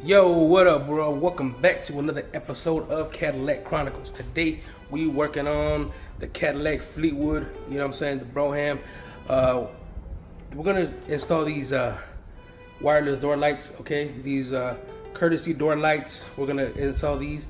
Yo, what up, bro? Welcome back to another episode of Cadillac Chronicles. Today we working on the Cadillac Fleetwood, you know what I'm saying, the Brougham. We're gonna install these wireless door lights, okay? These courtesy door lights. We're gonna install these.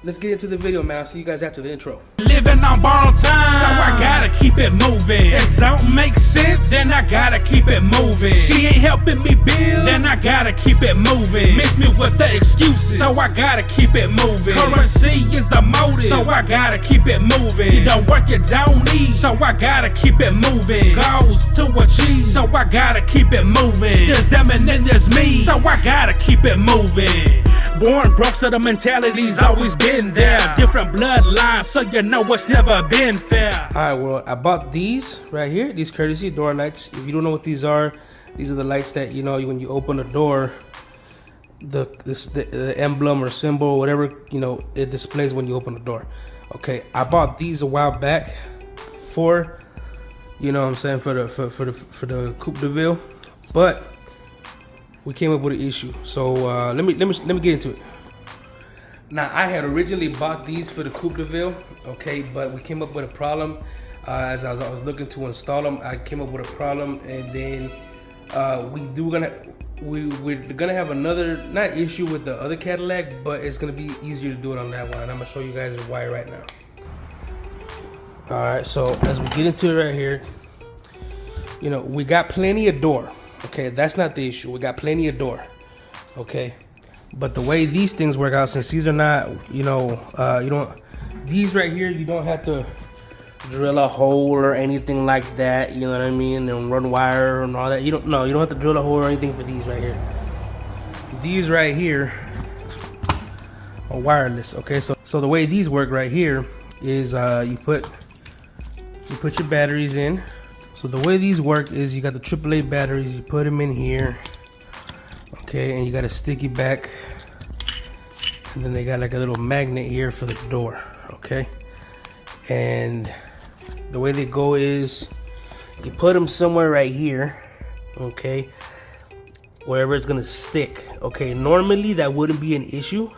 Let's get into the video, man. I'll see you guys after the intro. Living on borrowed time, so I gotta keep it moving. It don't make sense, then I gotta keep it moving. She ain't helping me build, then I gotta keep it moving. Miss me with the excuses, so I gotta keep it moving. Currency is the motive, so I gotta keep it moving. You don't work, you don't need, so I gotta keep it moving. Goals to achieve, so I gotta keep it moving. There's them and then there's me, so I gotta keep it moving. Born broke, so the mentality's always been there. Different bloodlines, so you know it's never been fair. Alright, well, I bought these right here, these courtesy door lights. If you don't know what these are the lights that, you know, when you open a door, the emblem or symbol or whatever, you know, it displays when you open the door. Okay, I bought these a while back for, you know what I'm saying, for the Coupe de Ville, but we came up with an issue. So let me get into it. Now, I had originally bought these for the Coupe de Ville, okay, but we came up with a problem. As I was looking to install them, I came up with a problem, and then we're gonna have another, not issue with the other Cadillac, but it's gonna be easier to do it on that one. And I'm gonna show you guys why right now. All right, so as we get into it right here, you know, we got plenty of door. Okay, that's not the issue. We got plenty of door. Okay, but the way these things work out, since these are not, you know, these right here, you don't have to drill a hole or anything like that. You know what I mean? And run wire and all that. You don't have to drill a hole or anything for these right here. These right here are wireless. Okay, so the way these work right here is you put your batteries in. So the way these work is you got the AAA batteries, you put them in here, okay, and you got a sticky back, and then they got like a little magnet here for the door, okay. And the way they go is you put them somewhere right here, okay, wherever it's gonna stick, okay. Normally that wouldn't be an issue,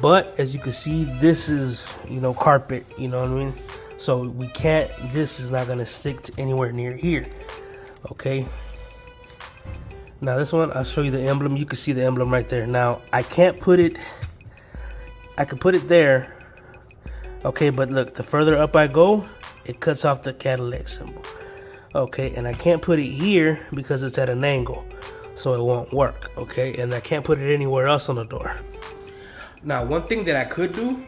but as you can see, this is, you know, carpet, you know what I mean. So we can't, this is not gonna stick to anywhere near here, okay? Now this one, I'll show you the emblem. You can see the emblem right there. Now, I can't put it, I can put it there, okay, but look, the further up I go, it cuts off the Cadillac symbol, okay? And I can't put it here because it's at an angle, so it won't work, okay? And I can't put it anywhere else on the door. Now, one thing that I could do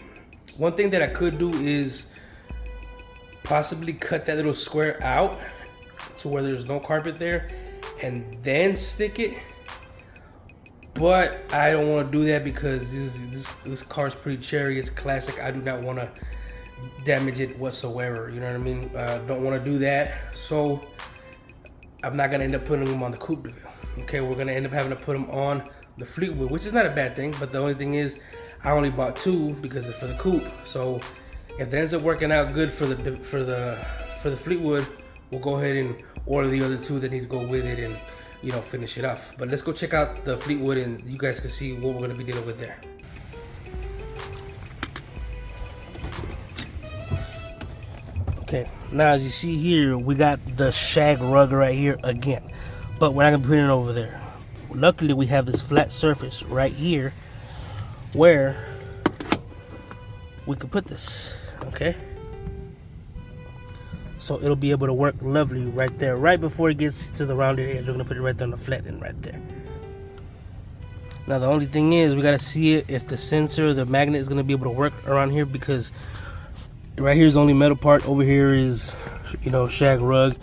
is possibly cut that little square out to where there's no carpet there and then stick it, but I don't want to do that because this car is pretty cherry. It's classic. I do not want to damage it whatsoever, you know what I mean. Don't want to do that, so I'm not gonna end up putting them on the Coupe de Ville. Okay, we're gonna end up having to put them on the Fleetwood, which is not a bad thing, but the only thing is I only bought two because it's for the Coupe. So if that ends up working out good for the Fleetwood, we'll go ahead and order the other two that need to go with it and, you know, finish it off. But let's go check out the Fleetwood and you guys can see what we're gonna be dealing with there. Okay, now as you see here, we got the shag rug right here again, but we're not gonna put it over there. Luckily, we have this flat surface right here where we could put this. Okay, so it'll be able to work lovely right there. Right before it gets to the rounded edge, we're gonna put it right there on the flat end right there. Now the only thing is we gotta see it if the sensor, the magnet is gonna be able to work around here, because right here is the only metal part. Over here is, you know, shag rug.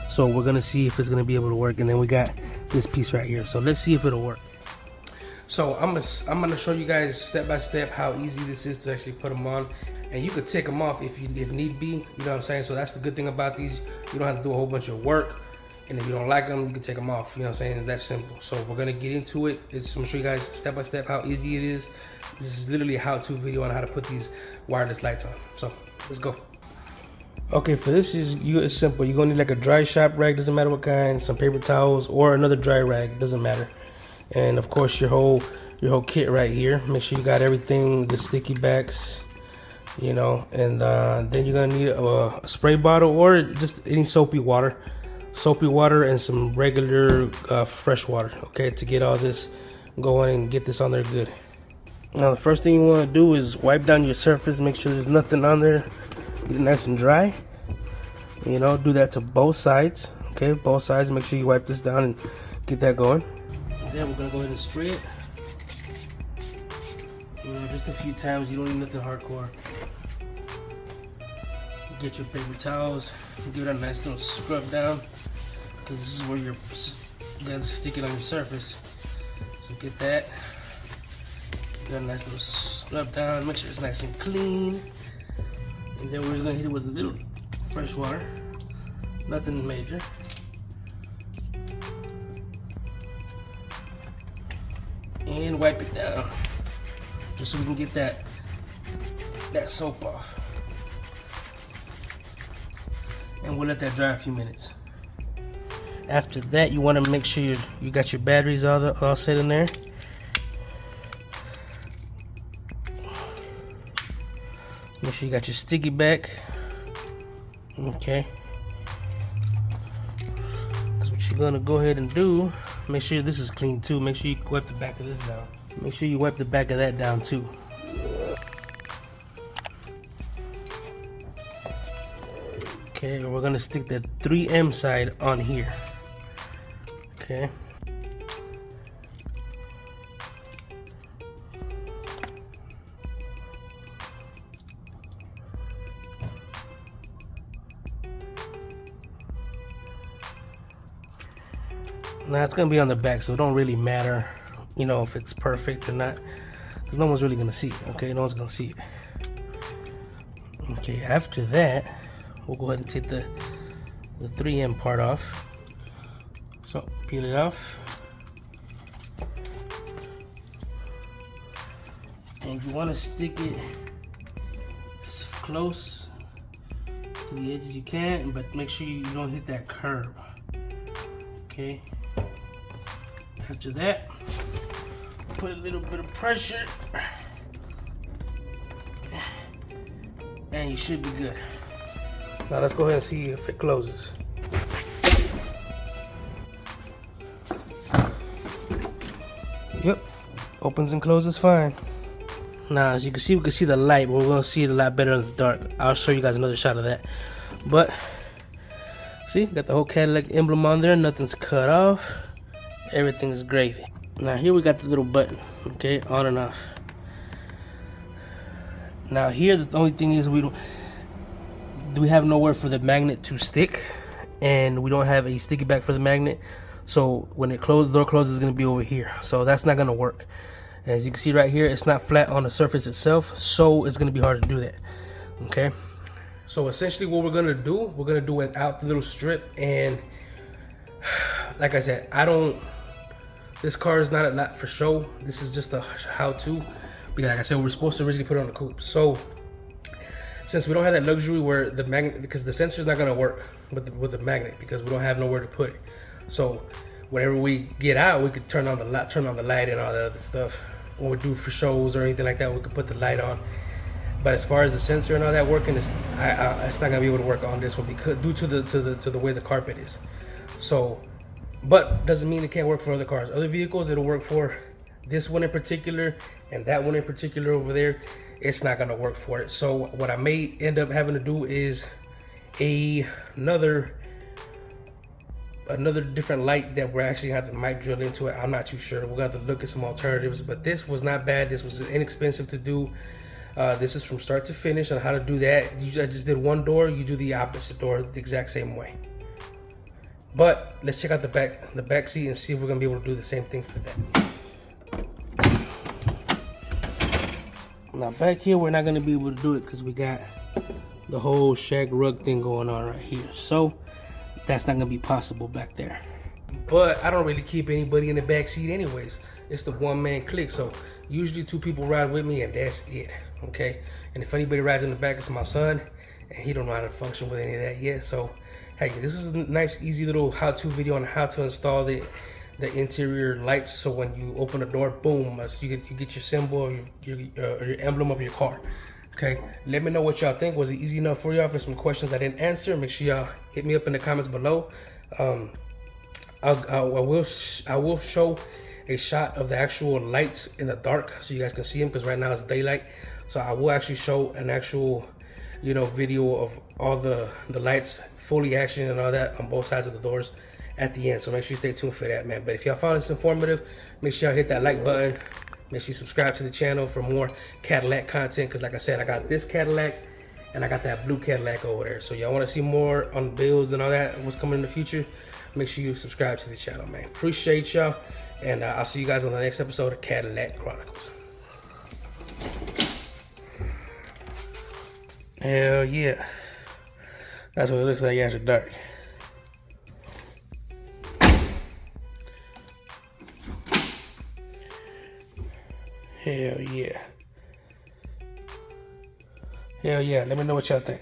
So we're gonna see if it's gonna be able to work, and then we got this piece right here. So let's see if it'll work. So I'm gonna show you guys step by step how easy this is to actually put them on, and you could take them off if need be. You know what I'm saying? So that's the good thing about these. You don't have to do a whole bunch of work, and if you don't like them, you can take them off. You know what I'm saying? That's simple. So we're gonna get into it. I'm gonna show you guys step by step how easy it is. This is literally a how-to video on how to put these wireless lights on. So let's go. Okay, for this it's simple. You're gonna need like a dry shop rag, doesn't matter what kind, some paper towels, or another dry rag, doesn't matter. and of course your whole kit right here. Make sure you got everything, the sticky backs, you know, and then you're gonna need a spray bottle or just any soapy water and some regular fresh water, okay, to get all this going and get this on there good. Now the first thing you want to do is wipe down your surface, make sure there's nothing on there, get it nice and dry, you know. Do that to both sides, okay, both sides. Make sure you wipe this down and get that going. And then we're gonna go ahead and spray it, you know, just a few times. You don't need nothing hardcore. Get your paper towels, give it a nice little scrub down, because this is where you gotta stick it on your surface. So get that. Got a nice little scrub down, make sure it's nice and clean. And then we're just gonna hit it with a little fresh water, nothing major. And wipe it down, just so we can get that soap off. And we'll let that dry a few minutes. After that, you want to make sure you got your batteries all set in there. Make sure you got your sticky back. Okay. That's what you're gonna go ahead and do. Make sure this is clean too. Make sure you wipe the back of this down. Make sure you wipe the back of that down too. Okay, we're gonna stick the 3M side on here. Okay. Now it's gonna be on the back, so it don't really matter, you know, if it's perfect or not, because no one's really gonna see it. Okay, no one's gonna see it. Okay, after that, we'll go ahead and take the 3M part off. So peel it off, and you want to stick it as close to the edge as you can, but make sure you don't hit that curve. Okay. After that, put a little bit of pressure, and you should be good. Now let's go ahead and see if it closes. Yep, opens and closes fine. Now as you can see, we can see the light, but we're gonna see it a lot better in the dark. I'll show you guys another shot of that. But see, got the whole Cadillac emblem on there, nothing's cut off, everything is gravy. Now here we got the little button, okay, on and off. Now here the only thing is we have nowhere for the magnet to stick, and we don't have a sticky back for the magnet. So when it closes, the door closes, is going to be over here. So that's not going to work. As you can see right here, it's not flat on the surface itself, so it's going to be hard to do that. Okay. So essentially what we're going to do without the little strip. And like I said, this car is not a lot for show. This is just a how-to. Because like I said, we were supposed to originally put it on the coupe. So since we don't have that luxury where the magnet, because the sensor is not going to work with the magnet, because we don't have nowhere to put it. So whenever we get out, we could turn on the light and all the other stuff. When we do for shows or anything like that, we could put the light on. But as far as the sensor and all that working, it's not gonna be able to work on this one because due to the way the carpet is. So, but doesn't mean it can't work for other cars. Other vehicles, it'll work for this one in particular and that one in particular over there. It's not gonna work for it. So what I may end up having to do is another different light that we're actually might drill into it. I'm not too sure. We're gonna have to look at some alternatives, but this was not bad. This was inexpensive to do. This is from start to finish on how to do that. I just did one door, you do the opposite door the exact same way. But let's check out the back seat and see if we're gonna be able to do the same thing for that. Now back here, we're not gonna be able to do it because we got the whole shag rug thing going on right here. So that's not gonna be possible back there. But I don't really keep anybody in the back seat anyways. It's the one-man clique, so usually 2 people ride with me and that's it, okay? And if anybody rides in the back, it's my son, and he don't know how to function with any of that yet. So hey, this is a nice, easy little how-to video on how to install the the interior lights, so when you open the door, boom, you get your symbol, your emblem of your car. Okay, let me know what y'all think. Was it easy enough for y'all? For some questions I didn't answer, make sure y'all hit me up in the comments below. I will show a shot of the actual lights in the dark so you guys can see them, because right now it's daylight. So I will actually show an actual, you know, video of all the lights fully action and all that on both sides of the doors at the end. So make sure you stay tuned for that, man. But if y'all found this informative, make sure y'all hit that like button. Make sure you subscribe to the channel for more Cadillac content, because like I said, I got this Cadillac and I got that blue Cadillac over there. So y'all want to see more on builds and all that, what's coming in the future, make sure you subscribe to the channel, man. Appreciate y'all, and I'll see you guys on the next episode of Cadillac Chronicles. Hell yeah. That's what it looks like after dark. Hell yeah. Hell yeah. Let me know what y'all think.